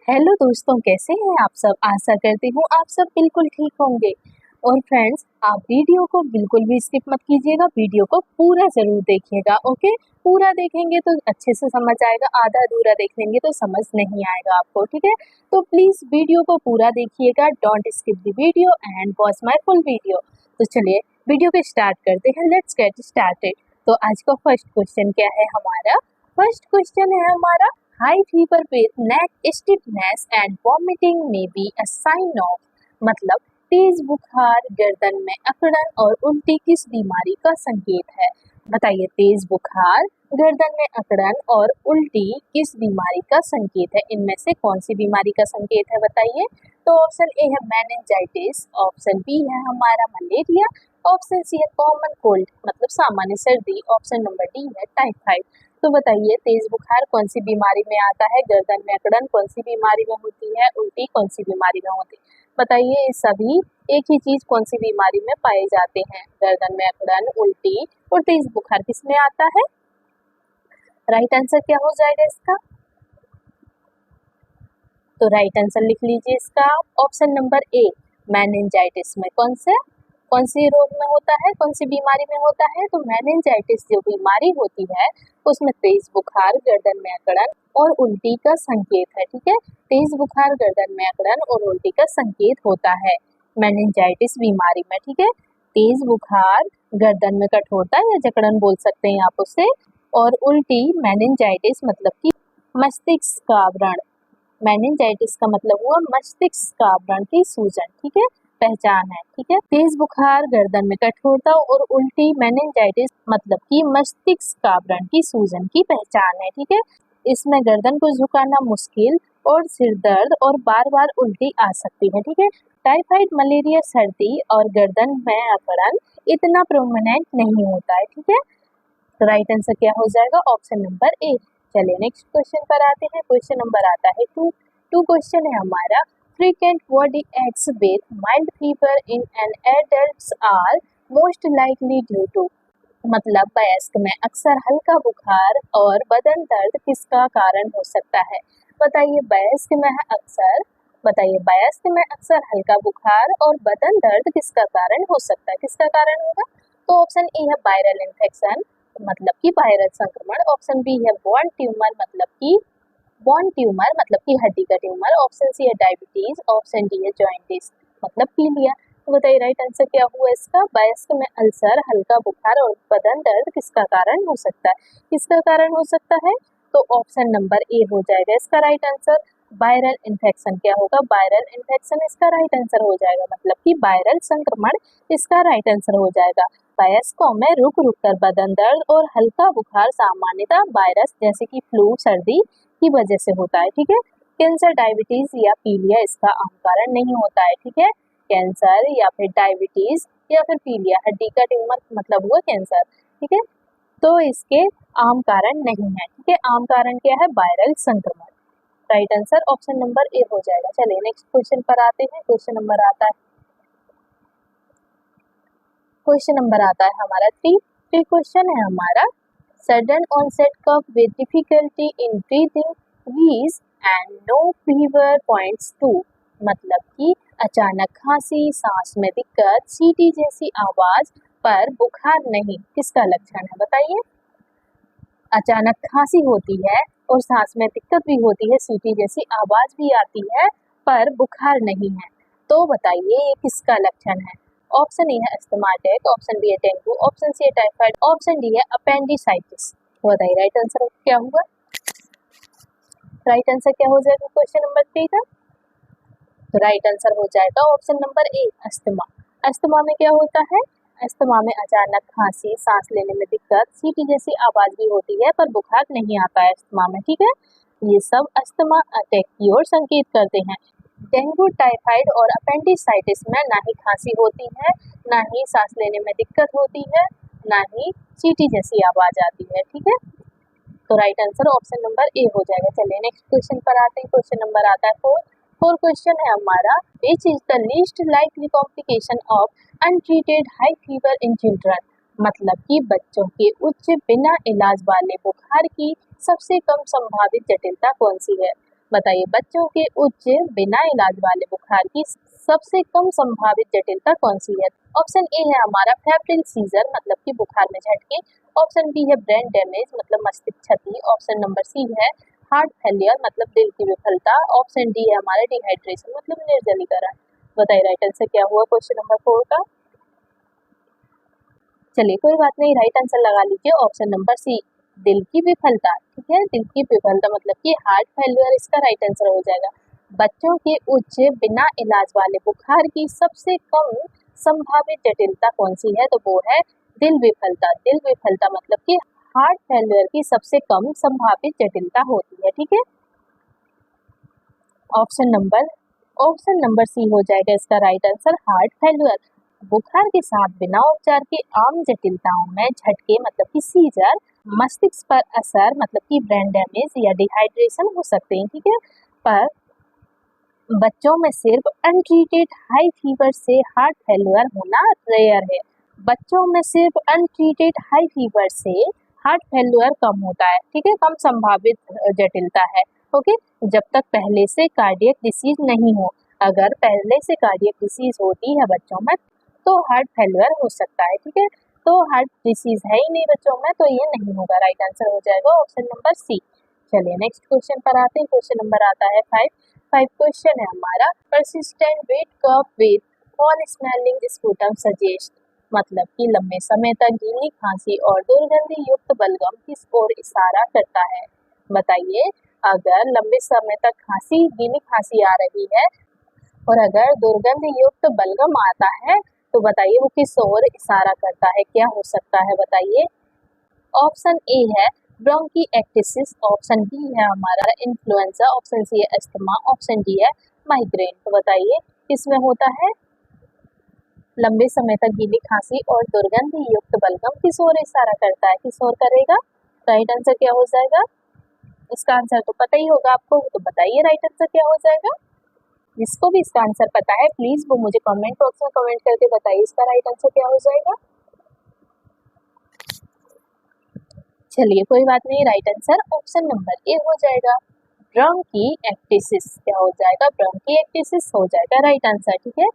Hello दोस्तों, कैसे हैं आप सब। आशा करती हूँ आप सब बिल्कुल ठीक होंगे। और फ्रेंड्स, आप वीडियो को बिल्कुल भी स्किप मत कीजिएगा, वीडियो को पूरा जरूर देखिएगा। ओके, पूरा देखेंगे तो अच्छे से समझ आएगा, आधा अधूरा देख लेंगे तो समझ नहीं आएगा आपको। ठीक है, तो प्लीज वीडियो को पूरा देखिएगा, don't skip the video and watch my full video. तो चलिए वीडियो को स्टार्ट करते हैं, लेट्स गेट स्टार्टेड। तो आज का फर्स्ट क्वेश्चन क्या है हमारा? फर्स्ट क्वेश्चन है हमारा, high fever with neck stiffness and vomiting में बी अ साइन ऑफ, मतलब तेज बुखार, गर्दन में अकड़न और उल्टी किस बीमारी का संकेत है? बताइए, तेज बुखार, गर्दन में अकड़न और उल्टी किस बीमारी का संकेत है? इनमें से कौन सी बीमारी का संकेत है बताइए। तो ऑप्शन ए है मेनिंजाइटिस, ऑप्शन बी है हमारा मलेरिया, ऑप्शन सी है कॉमन कोल्ड मतलब सामान्य सर्दी, ऑप्शन नंबर डी है टाइफाइड। तो बताइए, तेज बुखार कौन सी बीमारी में आता है, गर्दन में अकड़न कौन सी बीमारी में होती है, उल्टी कौन सी बीमारी में होती है? बताइए, ये सभी एक ही चीज कौन सी बीमारी में पाए जाते हैं? गर्दन में अकड़न, उल्टी और तेज बुखार किस में आता है? राइट आंसर क्या हो जाएगा इसका? तो राइट आंसर लिख लीजिए इसका, ऑप्शन नंबर ए, मेनिंजाइटिस में कौन सी रोग में होता है, कौन सी बीमारी में होता है? तो मेनिंजाइटिस जो बीमारी होती है उसमें तेज बुखार, गर्दन में अकड़न और उल्टी का संकेत है। ठीक है, तेज बुखार, गर्दन में अकड़न और उल्टी का संकेत होता है मेनिंजाइटिस बीमारी में। ठीक है, तेज बुखार, गर्दन में कठोरता या जकड़न बोल सकते हैं आप उसे, और उल्टी मेनिंजाइटिस मतलब कि मस्तिष्क का व्रण। मेनिंजाइटिस का मतलब हुआ मस्तिष्क का व्रण की सूजन। ठीक है, पहचान है। ठीक है, तेज बुखार, गर्दन में कठोरता और उल्टी मेनिंजाइटिस मतलब कि मस्तिष्क का व्रण की सूजन की पहचान है। ठीक है, इसमें गर्दन को झुकाना मुश्किल और सिर दर्द और बार बार उल्टी आ सकती है। ठीक है, टाइफाइड, मलेरिया, सर्दी और गर्दन में अकड़न इतना प्रोमिनेंट नहीं होता है। ठीक है, तो राइट आंसर क्या हो जाएगा? ऑप्शन नंबर ए। चलिए नेक्स्ट क्वेश्चन पर आते हैं। क्वेश्चन नंबर आता है टू क्वेश्चन है हमारा, frequent body aches with mild fever in an adults are most likely due to, मतलब वयस्क में अक्सर हल्का बुखार और बदन दर्द किसका कारण हो सकता है? बताइए, वयस्क में है अक्सर, बताइए वयस्क में अक्सर हल्का बुखार और बदन दर्द किसका कारण हो सकता है? किसका कारण होगा? तो ऑप्शन ए है वायरल इन्फेक्शन मतलब कि वायरल संक्रमण, ऑप्शन बी है बोन ट्यूमर मतलब कि हड्डी का ट्यूमर, ऑप्शन सी है डायबिटीज, ऑप्शन डी है जॉइंटिस मतलब पीलिया। तो बताइए राइट आंसर क्या हुआ इसका? वयस्क में अल्सर, हल्का बुखार और बदन दर्द किसका कारण हो सकता है? किसका कारण हो सकता है? तो ऑप्शन नंबर ए हो जाएगा इसका राइट आंसर। वायरल इन्फेक्शन क्या होगा? वायरल इन्फेक्शन इसका राइट आंसर हो जाएगा, मतलब कि वायरल संक्रमण इसका राइट आंसर हो जाएगा। वयस्कों में रुक रुक कर बदन दर्द और हल्का बुखार सामान्यतः वायरस जैसे कि फ्लू, सर्दी की वजह से होता है। ठीक है, कैंसर, डायबिटीज या पीलिया इसका आम कारण नहीं होता है। ठीक है, कैंसर या फिर डायबिटीज या फिर पीलिया, हड्डी का ट्यूमर मतलब हुआ कैंसर। ठीक है, तो इसके आम कारण नहीं है। ठीक है, आम कारण क्या है? वायरल संक्रमण। राइट आंसर ऑप्शन नंबर ए हो जाएगा। चलिए नेक्स्ट क्वेश्चन पर आते हैं। क्वेश्चन नंबर आता है हमारा थ्री क्वेश्चन है हमारा, sudden onset cough with difficulty in breathing, wheeze and no fever points two, मतलब कि अचानक खांसी, सांस में दिक्कत, सीटी जैसी आवाज पर बुखार नहीं, किसका लक्षण है? बताइए, अचानक खांसी होती है और सांस में दिक्कत भी होती है, सीटी जैसी आवाज भी आती है पर बुखार नहीं है, तो बताइए ये किसका लक्षण है? ऑप्शन ए है अस्थमा अटैक, ऑप्शन बी है डेंगू, ऑप्शन सी है टाइफाइड, ऑप्शन डी है अपेंडिसाइटिस। तो बताइए राइट आंसर क्या होगा? राइट आंसर क्या हो जाएगा क्वेश्चन नंबर 3 का? तो राइट आंसर हो जाएगा ऑप्शन नंबर ए, अस्थमा। अस्थमा में क्या होता है? अस्थमा में अचानक खांसी, सांस लेने में दिक्कत, सीटी जैसी आवाज भी होती है पर बुखार नहीं आता है अस्थमा में। ठीक है, ये सब अस्थमा अटैक की ओर संकेत करते हैं। डेंगू, टाइफाइड और अपेंडिसाइटिस में ना ही खांसी होती है, ना ही सांस लेने में दिक्कत होती है, ना ही सीटी जैसी आवाज आती है। ठीक है, तो राइट आंसर ऑप्शन नंबर ए हो जाएगा। चलिए नेक्स्ट क्वेश्चन पर आते हैं। क्वेश्चन नंबर आता है फोर क्वेश्चन है हमारा, which is the least likely complication of untreated high fever in children, मतलब कि बच्चों के उच्च बिना इलाज वाले बुखार की सबसे कम संभावित जटिलता कौन सी है? बताइए बच्चों के उच्च बिना इलाज वाले बुखार की सबसे कम संभावित जटिलता कौन सी है? ऑप्शन ए है हमारा फेब्रिल सीजर मतलब कि बुखार में झटके। ऑप्शन बी है ब्रेन डैमेज मतलब मस्तिष्क क्षति। ऑप्शन नंबर सी है हार्ट फेलियर मतलब दिल की विफलता। ऑप्शन डी है हमारा डिहाइड्रेशन मतलब निर्जलीकरण। बताइए राइट आंसर क्या हुआ क्वेश्चन नंबर 4 का? चलिए कोई बात नहीं, राइट आंसर लगा लीजिए ऑप्शन नंबर सी दिल की विफलता। ठीक है, दिल की विफलता मतलब कि हार्ट फेलियर इसका राइट आंसर हो जाएगा। बच्चों के उच्च बिना इलाज वाले बुखार की सबसे कम संभावित जटिलता कौन सी है? तो वो है दिल विफलता। दिल विफलता मतलब कि हार्ट फेलियर की सबसे कम संभावित जटिलता होती है। ठीक है, ऑप्शन नंबर सी हो जाएगा इसका राइट आंसर हार्ट फेलियर। बुखार के साथ बिना उपचार के आम जटिलताओं में झटके मतलब कि सीजर, मस्तिष्क पर असर मतलब कि ब्रेन डैमेज या डिहाइड्रेशन हो सकते हैं। ठीक है, पर बच्चों में सिर्फ अनट्रीटेड हाई फीवर से हार्ट फेलियर होना रेयर है। बच्चों में सिर्फ अनट्रीटेड हाई फीवर से हार्ट फेलियर कम होता है। ठीक है, कम संभावित जटिलता है। ओके, जब तक पहले से कार्डियक डिसीज नहीं हो। अगर पहले से कार्डियक डिसीज होती है बच्चों में तो हार्ट फेलियर हो सकता है। ठीक है, तो हार्ट डिसीज है ही नहीं बच्चों में तो ये नहीं होगा। राइट आंसर हो जाएगा ऑप्शन नंबर सी। चलिए नेक्स्ट क्वेश्चन पर आते हैं। क्वेश्चन नंबर आता है 5 क्वेश्चन है हमारा persistent wet cough with foul smelling sputum suggest मतलब कि लंबे समय तक गीली खांसी और दुर्गंधि युक्त बलगम किस ओर इशारा करता है? बताइए, अगर लंबे समय तक गीली खांसी आ रही है और अगर दुर्गंध युक्त बलगम आता है तो बताइए वो किस ओर इशारा करता है, क्या हो सकता है बताइए? ऑप्शन ए है ब्रोंकिएक्टिसिस। ऑप्शन बी है हमारा इन्फ्लुएंजा। ऑप्शन सी है अस्थमा। ऑप्शन डी है माइग्रेन। तो बताइए किसमें होता है? लंबे समय तक गीली खांसी और दुर्गंध युक्त बलगम किस ओर इशारा करता है, किस ओर करेगा? राइट आंसर क्या हो जाएगा? इसका आंसर तो पता ही होगा आपको, तो बताइए राइट आंसर क्या हो जाएगा? जिसको भी इसका आंसर पता है प्लीज वो मुझे कमेंट बॉक्स में कमेंट करके बताइए इसका राइट आंसर क्या हो जाएगा। चलिए कोई बात नहीं, राइट आंसर ऑप्शन नंबर ए हो जाएगा ब्रोंकिएक्टिसिस। क्या हो जाएगा? ब्रोंकिएक्टिसिस हो जाएगा राइट आंसर। ठीक है,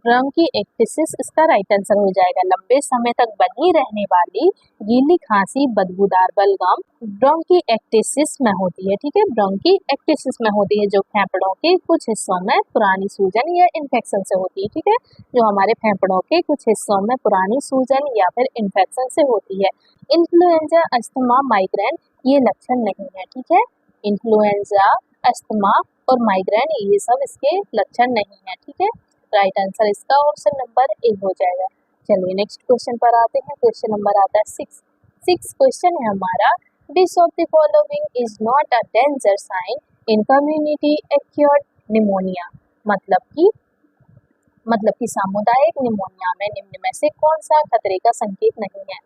ब्रोंकिएक्टिसिस इसका राइट आंसर हो जाएगा। लंबे समय तक बनी रहने वाली गीली खांसी बदबूदार बलगम ब्रोंकिएक्टिसिस में होती है। ठीक है, ब्रोंकिएक्टिसिस में होती है जो फेफड़ों के कुछ हिस्सों में पुरानी सूजन या इन्फेक्शन से होती है। ठीक है, जो हमारे फेफड़ों के कुछ हिस्सों में पुरानी सूजन या फिर इन्फेक्शन से होती है। इन्फ्लुएंजा, अस्थमा, माइग्रेन ये लक्षण नहीं है। ठीक है, इन्फ्लुएंजा, अस्थमा और माइग्रेन ये सब इसके लक्षण नहीं है। ठीक है, राइट आंसर इसका ऑप्शन नंबर ए हो जाएगा। चलिए नेक्स्ट क्वेश्चन पर आते हैं। क्वेश्चन नंबर आता है 6 क्वेश्चन है हमारा which of the following is not a danger sign in community acute pneumonia मतलब कि सामुदायिक निमोनिया में निम्न में से कौन सा खतरे का संकेत नहीं है?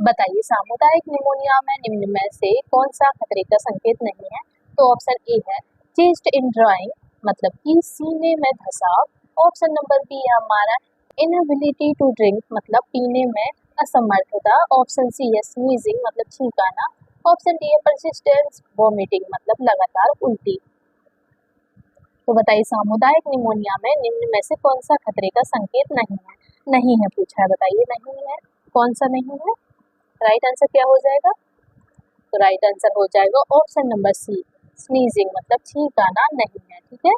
बताइए, सामुदायिक निमोनिया में निम्न में से कौन सा खतरे का संकेत नहीं है? तो ऑप्शन ए है चेस्ट इन ड्राइंग मतलब कि सीने में धसाव। ऑप्शन नंबर बी है हमारा इनएबिलिटी टू ड्रिंक मतलब पीने में असमर्थता। ऑप्शन सी है स्नीजिंग मतलब छींकाना। ऑप्शन डी है परसिस्टेंट वॉमिटिंग मतलब लगातार उल्टी। तो बताइए सामुदायिक निमोनिया में निम्न में से कौन सा खतरे का संकेत नहीं है पूछा है। बताइए नहीं है, कौन सा नहीं है? राइट आंसर क्या हो जाएगा? तो राइट आंसर हो जाएगा ऑप्शन नंबर सी स्नीजिंग मतलब छींक आना नहीं है। ठीक है,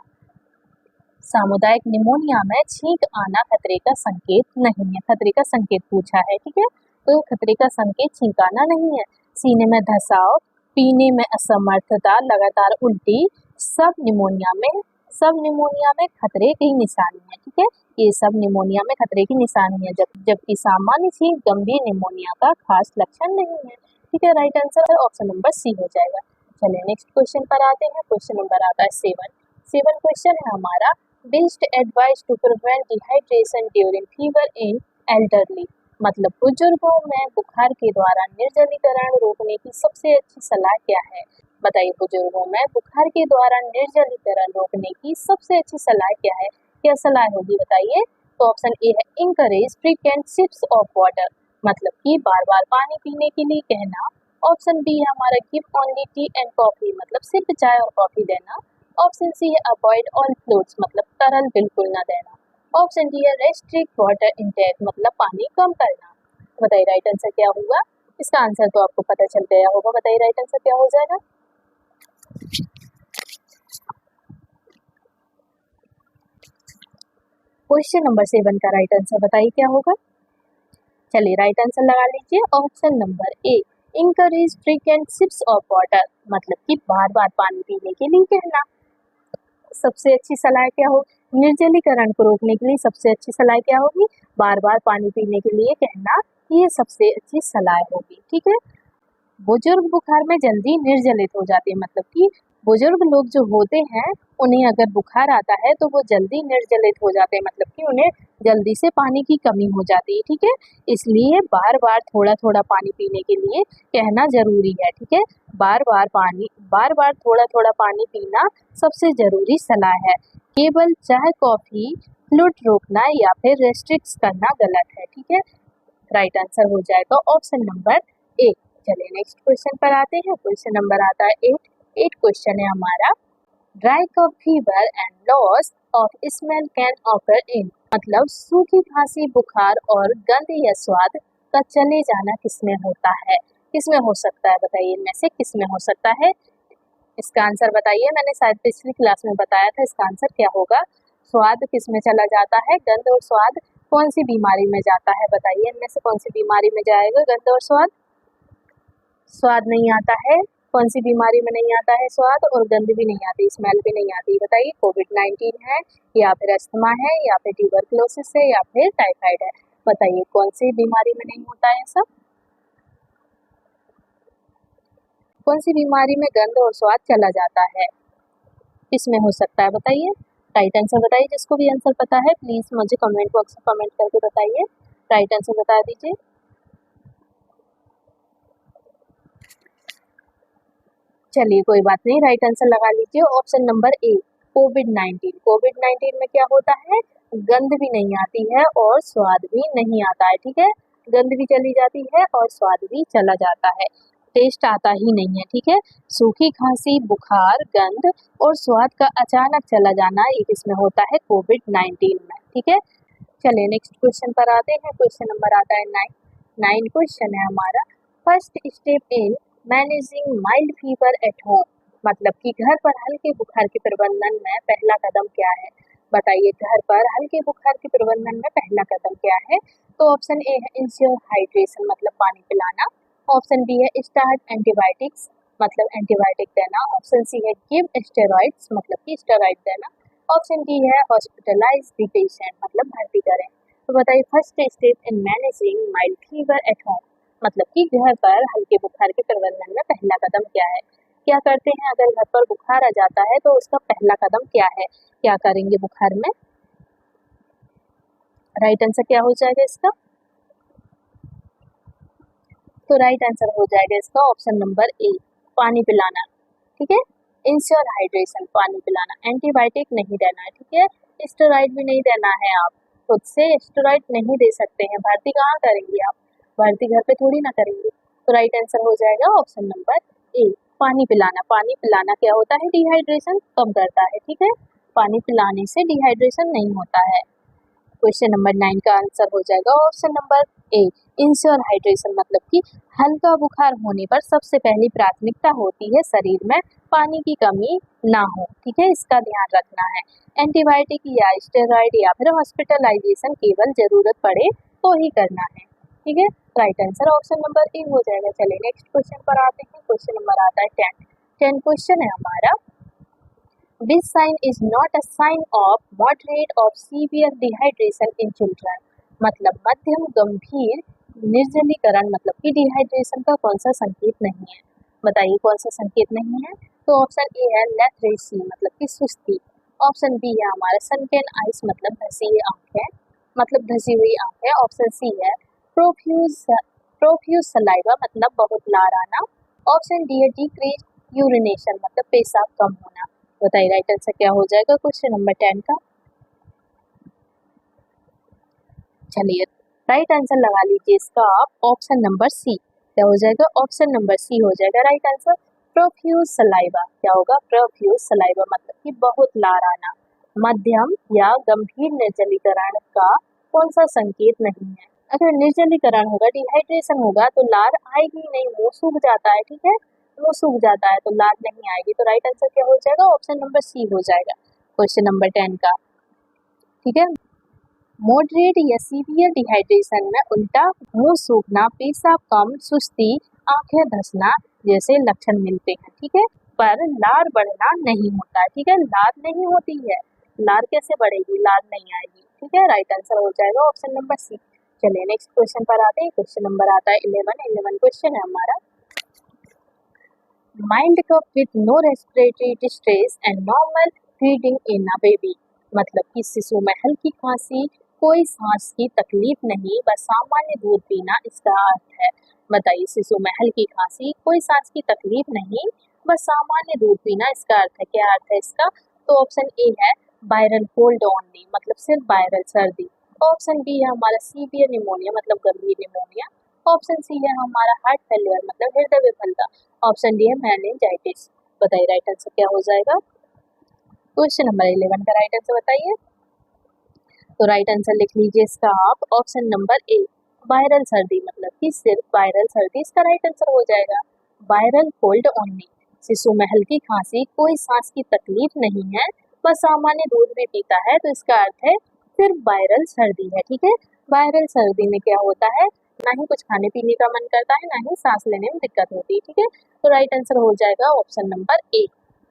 सामुदायिक निमोनिया में छींक आना खतरे का संकेत नहीं है। खतरे का संकेत पूछा है। ठीक है, तो खतरे का संकेत छींक आना नहीं है। सीने में धसाव, पीने में असमर्थता, लगातार उल्टी सब निमोनिया में खतरे की निशानी है। ठीक है, ये सब निमोनिया में खतरे की निशानी है जबकि सामान्य छींक गंभीर निमोनिया का खास लक्षण नहीं है। ठीक है, right answer option number C हो जाएगा। चलिए नेक्स्ट क्वेश्चन पर आते हैं। क्वेश्चन नंबर आता है 7 क्वेश्चन है हमारा best advice to prevent dehydration during fever in elderly मतलब बुजुर्गों में बुखार के द्वारा निर्जलीकरण रोकने की सबसे अच्छी सलाह क्या है? बताइए, बुजुर्गों में बुखार के द्वारा निर्जलीकरण रोकने की सबसे अच्छी सलाह क्या है? क्या सलाह होगी बताइए? तो ऑप्शन ए है encourage frequent sips of water मतलब कि बार बार पानी पीने के लिए कहना। ऑप्शन बी है हमारा give only T and coffee, मतलब सिर्फ चाय और कॉफी देना। ऑप्शन सी है अवॉइड ऑल फ्लूइड्स, मतलब तरल बिल्कुल ना देना। ऑप्शन डी है रेस्ट्रिक्ट वाटर इनटेक, मतलब पानी कम करना। बताइए राइट आंसर क्या होगा? इसका आंसर तो आपको पता चल गया होगा। बताइए राइट आंसर क्या हो जाएगा? क्वेश्चन नंबर 7 का राइट आंसर बताइए क्या होगा? चलिए राइट आंसर लगा लीजिए। Option number A, encourage frequent sips of water, मतलब कि बार बार पानी पीने के लिए कहना। सबसे अच्छी सलाह क्या होगी? निर्जलीकरण को रोकने के लिए सबसे अच्छी सलाह क्या होगी? बार बार पानी पीने के लिए कहना, ये सबसे अच्छी सलाह होगी। ठीक है। बुजुर्ग बुखार में जल्दी निर्जलित हो जाते हैं, मतलब कि बुजुर्ग लोग जो होते हैं उन्हें अगर बुखार आता है तो वो जल्दी निर्जलित हो जाते हैं, मतलब कि उन्हें जल्दी से पानी की कमी हो जाती है। ठीक है। इसलिए बार बार थोड़ा थोड़ा पानी पीने के लिए कहना जरूरी है। ठीक है। बार बार थोड़ा थोड़ा पानी पीना सबसे जरूरी सलाह है। केवल चाय कॉफी फ्लूइड रोकना या फिर रेस्ट्रिक्ट करना गलत है। ठीक है। राइट आंसर हो जाएगा ऑप्शन नंबर ए। चलिए नेक्स्ट क्वेश्चन पर आते हैं। क्वेश्चन नंबर आता है 8 क्वेश्चन है हमारा। Dry cough fever and loss of smell can occur in, मतलब सूखी खांसी, बुखार और गंध या स्वाद का चले जाना किसमें होता है? किसमें हो सकता है? बताइए इनमें से किसमें हो सकता है? इसका आंसर बताइए। मैंने शायद पिछली क्लास में बताया था, इसका आंसर क्या होगा? स्वाद किसमें चला जाता है? गंध और स्वाद कौन सी बीमारी में जाता है? बताइए इनमें से कौन सी बीमारी में जाएगा गंध और स्वाद? स्वाद नहीं आता है। कौन सी बीमारी में नहीं आता है स्वाद? और गंध भी नहीं आती, स्मेल भी नहीं आती। बताइए कोविड-19 है या फिर अस्थमा है या फिर ट्यूबरकुलोसिस है या फिर टाइफाइड है? बताइए कौन सी बीमारी में नहीं होता है सब? कौन सी बीमारी में गंध और स्वाद चला जाता है? किसमें हो सकता है? बताइए राइट आंसर बताइए। जिसको भी आंसर पता है प्लीज मुझे कमेंट बॉक्स में कमेंट करके बताइए। राइट आंसर बता दीजिए। चलिए कोई बात नहीं, राइट आंसर लगा लीजिए। ऑप्शन नंबर ए, कोविड-19। कोविड-19 में क्या होता है? गंध भी नहीं आती है और स्वाद भी नहीं आता है। ठीक है। गंध भी चली जाती है और स्वाद भी चला जाता है, टेस्ट आता ही नहीं है। ठीक है। सूखी खांसी, बुखार, गंध और स्वाद का अचानक चला जाना, ये किसमें होता है? कोविड-19 में। ठीक है। चलिए नेक्स्ट क्वेश्चन पर आते हैं। क्वेश्चन नंबर आता है 9 क्वेश्चन है हमारा। First step in managing mild fever at home, मतलब कि घर पर हल्के बुखार के प्रबंधन में पहला कदम क्या है? बताइए घर पर हल्के बुखार के प्रबंधन में पहला कदम क्या है? तो ऑप्शन ए है इंश्योर हाइड्रेशन, मतलब पानी पिलाना। ऑप्शन बी है स्टार्ट एंटीबायोटिक्स, मतलब एंटीबायोटिक देना। ऑप्शन सी है गिव स्टेरॉइड्स, मतलब कि स्टेरॉइड देना। ऑप्शन डी है हॉस्पिटलाइज द पेशेंट, मतलब भर्ती करें। तो बताइए first step in managing mild fever at home, मतलब कि घर पर हल्के बुखार के प्रबंधन में पहला कदम क्या है? क्या करते हैं अगर घर पर बुखार आ जाता है तो उसका पहला कदम क्या है? क्या करेंगे बुखार में? राइट आंसर क्या हो जाएगा इसका? तो राइट आंसर हो जाएगा इसका ऑप्शन नंबर ए, पानी पिलाना। ठीक है। इंश्योर हाइड्रेशन, पानी पिलाना। एंटीबायोटिक नहीं देना है। ठीक है। स्टेरॉइड भी नहीं देना है। आप खुद से स्टेरॉइड नहीं दे सकते हैं। भर्ती कहाँ करेंगे आप? भर्ती घर पे थोड़ी ना करेंगे। तो राइट आंसर हो जाएगा ऑप्शन नंबर ए, पानी पिलाना। पानी पिलाना क्या होता है? डिहाइड्रेशन कम करता है। ठीक है। पानी पिलाने से डिहाइड्रेशन नहीं होता है। क्वेश्चन नंबर 9 का आंसर हो जाएगा ऑप्शन नंबर ए, इंश्योर हाइड्रेशन, मतलब कि हल्का बुखार होने पर सबसे पहली प्राथमिकता होती है शरीर में पानी की कमी ना हो। ठीक है। इसका ध्यान रखना है। एंटीबायोटिक या स्टेरॉइड या फिर हॉस्पिटलाइजेशन केवल जरूरत पड़े तो ही करना है। ठीक है। राइट आंसर ऑप्शन नंबर ए हो जाएगा। चलिए नेक्स्ट क्वेश्चन पर आते हैं। क्वेश्चन नंबर आता है 10 क्वेश्चन है हमारा। This sign is not a sign of moderate or severe dehydration in children, मतलब मध्यम गंभीर निर्जलीकरण, मतलब कि डिहाइड्रेशन का कौन सा संकेत नहीं है? बताइए कौन सा संकेत नहीं है? तो ऑप्शन ए है लेथरेसी, मतलब कि सुस्ती। ऑप्शन बी है हमारा सनकेन आइस, मतलब धसी हुई आंखें, मतलब धसी हुई आंखें। ऑप्शन सी है प्रोफ्यूज सलाइवा, मतलब बहुत लार आना। ऑप्शन डी है डिक्रीज यूरिनेशन, मतलब पेशाब कम होना। बताइए राइट आंसर क्या हो जाएगा क्वेश्चन नंबर 10 का? चलिए राइट आंसर लगा लीजिए इसका आप ऑप्शन नंबर सी, क्या हो जाएगा, ऑप्शन नंबर सी हो जाएगा राइट आंसर। प्रोफ्यूज सलाइवा, क्या होगा, प्रोफ्यूज सलाइवा मतलब कि बहुत लार आना। मध्यम या गंभीर निर्जलीकरण का कौन सा संकेत नहीं है। अगर निर्जलीकरण होगा, डिहाइड्रेशन होगा तो लार आएगी नहीं, मुंह सूख जाता है, ठीक है, मुंह सूख जाता है तो लार नहीं आएगी। तो राइट आंसर क्या हो जाएगा, ऑप्शन नंबर सी हो जाएगा क्वेश्चन नंबर 10 का, ठीक है। मॉडरेट या सीवियर डिहाइड्रेशन में उल्टा, मुंह सूखना, पेशाब कम, सुस्ती, आंखें धंसना जैसे लक्षण मिलते हैं, ठीक है, पर लार बढ़ना नहीं होता है, ठीक है, लार नहीं होती है, लार कैसे बढ़ेगी, लार नहीं आएगी, ठीक है, राइट आंसर हो जाएगा ऑप्शन नंबर सी। चलिए नेक्स्ट क्वेश्चन पर आते हैं, क्वेश्चन नंबर आता है 11 क्वेश्चन है हमारा। Mild cough with no respiratory distress and normal feeding in a baby, मतलब कि शिशु में हल्की खांसी, कोई सांस की तकलीफ नहीं, बस सामान्य दूध पीना इसका अर्थ है। बताइए, शिशु में हल्की खांसी, कोई सांस की तकलीफ नहीं, बस सामान्य दूध पीना इसका अर्थ है। क्या अर्थ है इसका, तो ऑप्शन ए है वायरल कोल्ड ओनली, मतलब सिर्फ वायरल सर्दी। ऑप्शन बी है हमारा सीवियर निमोनिया, मतलब गंभीर निमोनिया। ऑप्शन सी है हमारा हार्ट फेलियर, मतलब हृदय विफलता। ऑप्शन डी है मेनिंजाइटिस। बताइए राइट आंसर क्या हो जाएगा। क्वेश्चन नंबर 11 का राइट आंसर बताइए। तो राइट आंसर लिख लीजिए इसका आप, ऑप्शन नंबर ए वायरल सर्दी, मतलब कि सिर्फ वायरल सर्दी इसका राइट आंसर हो जाएगा। वायरल कोल्ड ओनली, शिशु में हल्की खांसी, कोई सांस की तकलीफ नहीं है, बस सामान्य दूध भी पीता है, तो इसका अर्थ है सिर्फ वायरल सर्दी है, ठीक है। वायरल सर्दी में क्या होता है, ना ही कुछ खाने पीने का मन करता है, ना ही सांस लेने में दिक्कत होती है, ठीक है। तो राइट आंसर हो जाएगा ऑप्शन नंबर ए,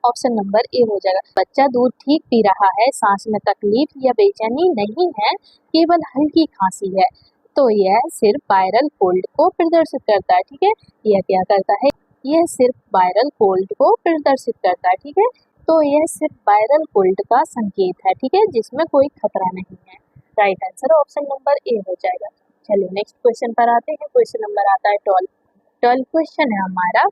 ऑप्शन नंबर ए हो जाएगा। बच्चा दूध ठीक पी रहा है, सांस में तकलीफ या बेचैनी नहीं है, केवल हल्की खांसी है, तो यह सिर्फ वायरल कोल्ड को प्रदर्शित करता है, ठीक है। यह क्या करता है, यह सिर्फ वायरल कोल्ड को प्रदर्शित करता है, ठीक है। तो यह सिर्फ वायरल कोल्ड का संकेत है, ठीक है, जिसमें कोई खतरा नहीं है। राइट आंसर ऑप्शन नंबर ए हो जाएगा। चलिए नेक्स्ट क्वेश्चन पर आते हैं, क्वेश्चन नंबर आता है 12 क्वेश्चन है हमारा।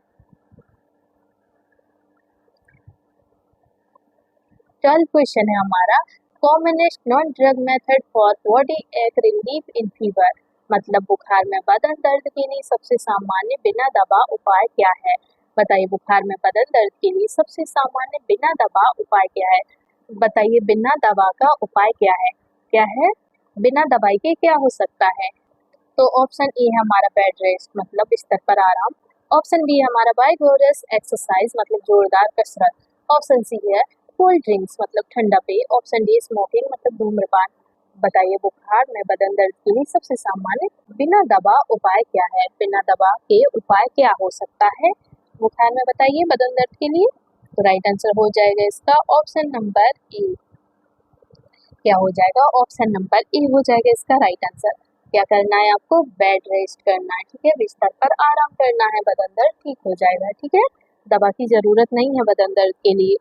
12 क्वेश्चन है हमारा, commonest non drug method for body एक रिलीफ इन फीवर, मतलब बुखार में बदन दर्द के लिए सबसे सामान्य बिना दवा उपाय क्या है। बताइए, बुखार में बदन दर्द के लिए सबसे सामान्य बिना दवा उपाय क्या है। बताइए, बिना दवा का उपाय क्या है, क्या है, बिना दवाई के क्या हो सकता है। तो ऑप्शन ए है हमारा बेड रेस्ट, मतलब बिस्तर पर आराम। ऑप्शन बी है हमारा वाइगोरस एक्सरसाइज, मतलब जोरदार कसरत। ऑप्शन सी है कोल्ड ड्रिंक्स, मतलब ठंडा पेय। ऑप्शन डी स्मोकिंग, मतलब धूम्रपान। बताइए, बुखार में बदन दर्द के लिए सबसे सामान्य बिना दवा उपाय क्या है, बिना दवा के उपाय क्या हो सकता है बुखार में, बताइए बदन दर्द के लिए। तो राइट आंसर हो जाएगा इसका ऑप्शन नंबर ए, क्या हो जाएगा, ऑप्शन नंबर ए हो जाएगा इसका राइट आंसर। क्या करना है आपको, बेड रेस्ट करना है, ठीक है, बिस्तर पर आराम करना है, बदन दर्द ठीक हो जाएगा, ठीक है। दवा की जरूरत नहीं है बदन दर्द के लिए।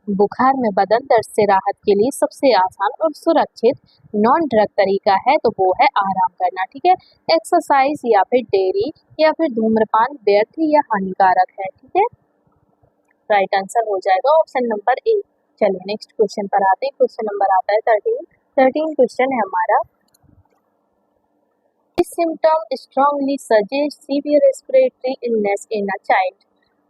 बुखार में बदन दर्द से राहत के लिए सबसे आसान और सुरक्षित नॉन ड्रग तरीका है, तो वो है आराम करना, ठीक है। एक्सरसाइज या फिर डेयरी या फिर धूम्रपान व्यर्थ या हानिकारक है, ठीक है। राइट आंसर हो जाएगा ऑप्शन नंबर ए। चलिए नेक्स्ट क्वेश्चन पर आते हैं, क्वेश्चन नंबर आता है 13 क्वेश्चन है हमारा। This symptom strongly suggests severe respiratory illness in a child,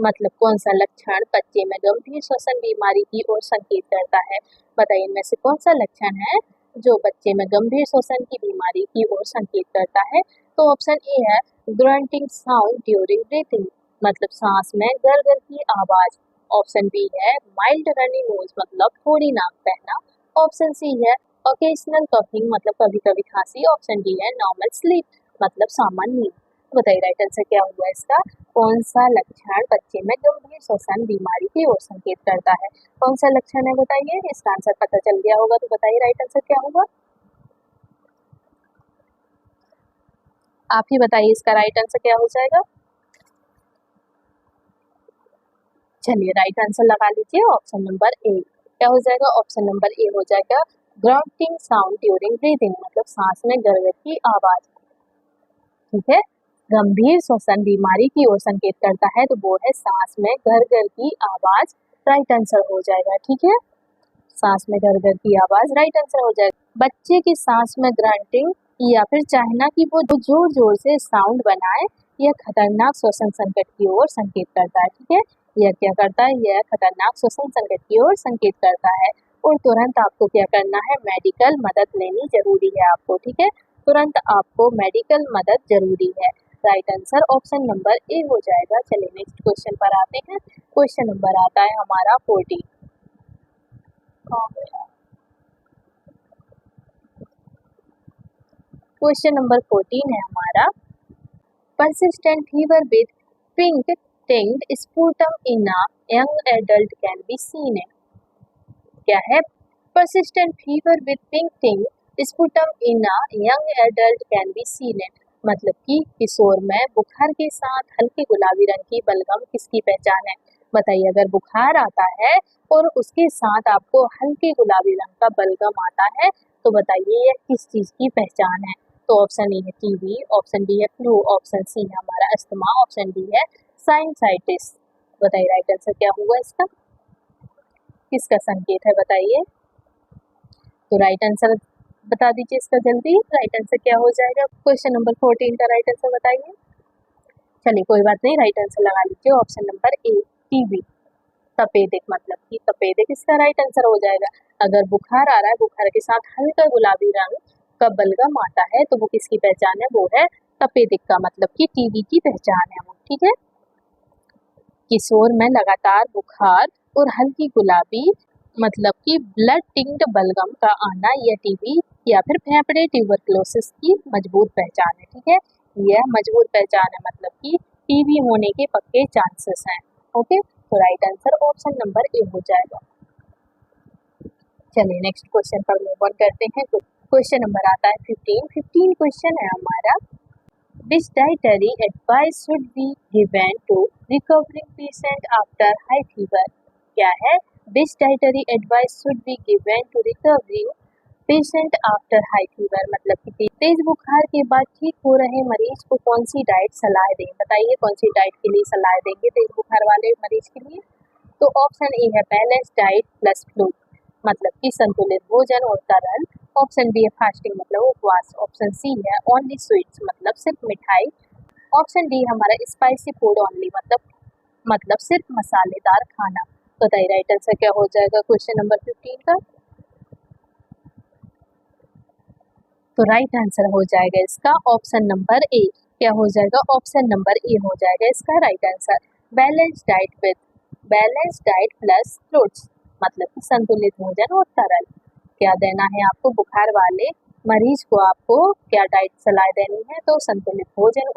मतलब कौन सा लक्षण बच्चे में गंभीर श्वसन बीमारी की ओर संकेत करता है। बताइए, इनमें से कौन सा लक्षण है जो बच्चे में गंभीर श्वसन की बीमारी की ओर संकेत करता है। तो ऑप्शन ए है ग्रंटिंग साउंड ड्यूरिंग ब्रीथिंग, मतलब सांस में गरगर की आवाज। ऑप्शन बी है माइल्ड रनी नोज, मतलब थोड़ी नाक बहना। ऑप्शन सी है ओकेजनल कफिंग, मतलब कभी कभी खांसी। ऑप्शन डी है नॉर्मल स्लीप, मतलब सामान्य नींद। बताइए राइट आंसर क्या हुआ इसका, कौन सा लक्षण बच्चे में गंभीर श्वसन बीमारी की ओर संकेत करता है, कौन सा लक्षण है बताइए। इसका आंसर पता चल गया होगा, तो बताइए राइट आंसर क्या होगा, आप ही बताइए इसका राइट आंसर क्या हो जाएगा। चलिए राइट आंसर लगा लीजिए, ऑप्शन नंबर ए क्या हो जाएगा, ऑप्शन नंबर ए हो जाएगा ग्राउंडिंग साउंड ड्यूरिंग ब्रीदिंग, मतलब सांस में गरगर की आवाज, ठीक है। गंभीर श्वसन बीमारी की ओर संकेत करता है, तो वो है सांस में गरगर की आवाज, राइट आंसर हो जाएगा, ठीक है। सांस में गरगर की आवाज राइट आंसर हो जाएगा। बच्चे की सांस में ग्रंटिंग या फिर चाहना कि वो जोर जोर से साउंड बनाए यह खतरनाक श्वसन संकट की ओर संकेत करता है। ठीक है, यह क्या करता है, यह खतरनाक श्वसन संकट की ओर संकेत करता है और तुरंत आपको क्या करना है, मेडिकल मदद लेनी जरूरी है आपको। ठीक है, तुरंत आपको मेडिकल मदद जरूरी है। राइट आंसर ऑप्शन नंबर ए हो जाएगा। चलिए नेक्स्ट क्वेश्चन पर आते हैं। क्वेश्चन नंबर आता है हमारा 14। क्वेश्चन नंबर 14 है हमारा, persistent fever with pink tinged sputum in a young adult can be seen है। क्या है, persistent fever with pink tinged sputum in a young adult can be seen है, मतलब कि किशोर में बुखार के साथ हल्के गुलाबी रंग की बलगम किसकी पहचान है। बताइए, अगर बुखार आता है और उसके साथ आपको हल्के गुलाबी रंग का बलगम आता है तो बताइए यह किस चीज की पहचान है। तो ऑप्शन ए है टीबी, ऑप्शन बी है फ्लू, ऑप्शन सी है हमारा अस्थमा, ऑप्शन डी है साइनसाइटिस। बताइए राइट आंसर क्या हुआ इसका, किसका संकेत है बताइए। तो राइट आंसर बता दीजिए इसका जल्दी, राइट आंसर क्या हो जाएगा। क्वेश्चन नंबर 14 का राइट आंसर बताइए। चलिए कोई बात नहीं, राइट आंसर लगा लीजिए ऑप्शन नंबर ए टीबी, तपेदिक, मतलब कि तपेदिक इसका राइट आंसर हो जाएगा। अगर बुखार आ रहा है, बुखार के साथ हल्का गुलाबी रंग का बलगम आता है तो वो किसकी पहचान है, वो है तपेदिक का, मतलब कि टीबी की पहचान है वो। ठीक है, किशोर में लगातार बुखार और हल्की गुलाबी मतलब कि ब्लड टिंक्ड बलगम का आना यह टीबी या फिर फेफड़े ट्यूबरक्लोसिस की मजबूत पहचान है। ठीक है, यह मजबूत पहचान है, मतलब कि टीबी होने के पक्के चांसेस हैं। ओके, तो राइट आंसर ऑप्शन नंबर ए हो जाएगा। चलिए नेक्स्ट क्वेश्चन पर मूव ऑन करते हैं। क्वेश्चन नंबर आता है 15 क्वेश्चन है हमारा, which dietary advice should be given to recovering patient after high fever। क्या है, which dietary advice should be given to recovering patient after high fever, मतलब कि तेज बुखार के बाद ठीक हो रहे मरीज को कौन सी डाइट सलाह दें। बताइए कौन सी डाइट के लिए सलाह देंगे तेज बुखार वाले मरीज के लिए। तो ऑप्शन ए है बैलेंस डाइट प्लस फ्लूइड, मतलब कि संतुलित भोजन और तरल। ऑप्शन बी है फास्टिंग, मतलब उपवास। ऑप्शन सी है ओनली स्वीट्स, मतलब सिर्फ मिठाई। ऑप्शन डी हमारा स्पाइसी फूड ओनली, मतलब सिर्फ मसालेदार खाना। बताइए राइट आंसर क्या हो जाएगा क्वेश्चन नंबर 15 का। तो राइट आंसर हो जाएगा इसका ऑप्शन नंबर ए। क्या हो जाएगा, ऑप्शन नंबर ए हो जाएगा इसका right answer. Balance diet plus fruits, मतलब कि संतुलित भोजन और तरल। क्या देना है आपको, बुखार वाले मरीज को आपको क्या डाइट सलाह देनी है, तो संतुलित भोजन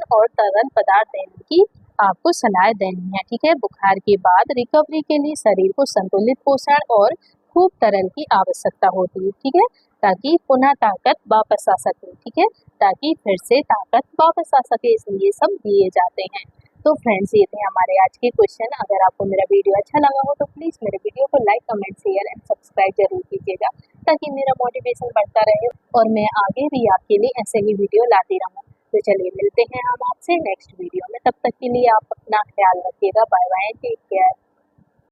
और तरल पदार्थ देने की आपको सलाह देनी है। ठीक है, बुखार के बाद रिकवरी के लिए शरीर को संतुलित पोषण और खूब तरल की आवश्यकता होती है। ठीक है, ताकि पुनः ताकत वापस आ सके। ठीक है, ताकि फिर से ताकत वापस आ सके, इसलिए सब दिए जाते हैं। तो फ्रेंड्स ये थे हमारे आज के क्वेश्चन। अगर आपको मेरा वीडियो अच्छा लगा हो तो प्लीज़ मेरे वीडियो को like, comment, share and subscribe जरूर कीजिएगा, ताकि मेरा मोटिवेशन बढ़ता रहे और मैं आगे भी आपके लिए ऐसे ही वीडियो लाती रहूँ। तो चलिए मिलते हैं हम आपसे नेक्स्ट वीडियो में, तब तक के लिए आप अपना ख्याल रखिएगा। Bye bye, take care.